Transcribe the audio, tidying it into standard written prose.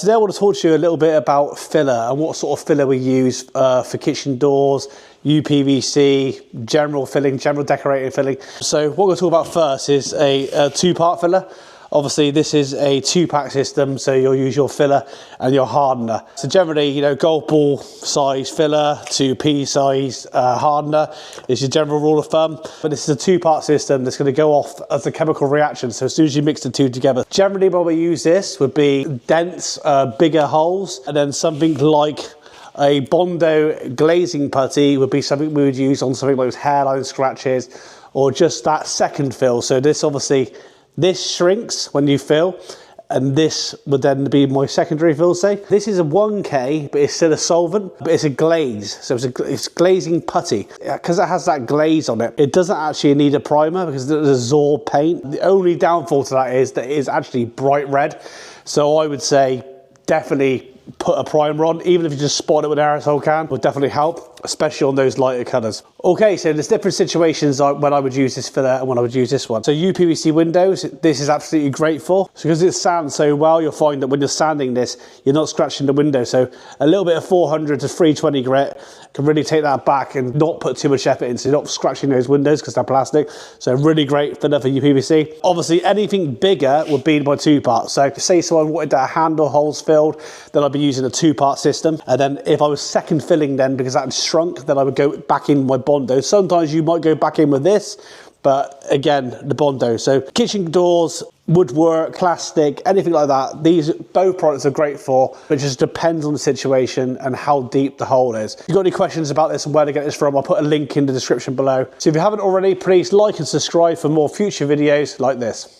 Today I want to talk to you a little bit about filler and what sort of filler we use for kitchen doors, UPVC, general filling, general decorating filling. So what we're going to talk about first is a two-part filler. Obviously this is a two-pack system, so you'll use your filler and your hardener. So generally, you know, golf ball size filler to pea size hardener is your general rule of thumb. But this is a two-part system that's going to go off as a chemical reaction. So as soon as you mix the two together, generally when we use this would be dense, bigger holes, and then something like a Bondo glazing putty would be something we would use on something like hairline scratches or just that second fill. So this obviously, this shrinks when you fill, and this would then be my secondary fill, say. This is a 1K, but it's still a solvent, but it's a glaze. So it's glazing putty. Because it has that glaze on it, it doesn't actually need a primer because it's a Zorb paint. The only downfall to that is that it is actually bright red. So I would say definitely put a primer on, even if you just spot it with an aerosol can, would definitely help, especially on those lighter colours. Okay, so there's different situations when I would use this filler and when I would use this one. So UPVC windows, this is absolutely great for. So because it sands so well, you'll find that when you're sanding this, you're not scratching the window. So a little bit of 400 to 320 grit can really take that back and not put too much effort into, not scratching those windows because they're plastic. So really great filler for UPVC. Obviously anything bigger would be my two-part. So say someone wanted to handle holes filled, then I'd be using a two-part system. And then if I was second filling then, because that had shrunk, then I would go back in my Bondo. Sometimes you might go back in with this, but again, the Bondo. So kitchen doors, woodwork, plastic, anything like that, both products are great for, but it just depends on the situation and how deep the hole is. If you've got any questions about this and where to get this from, I'll put a link in the description below. So if you haven't already, please like and subscribe for more future videos like this.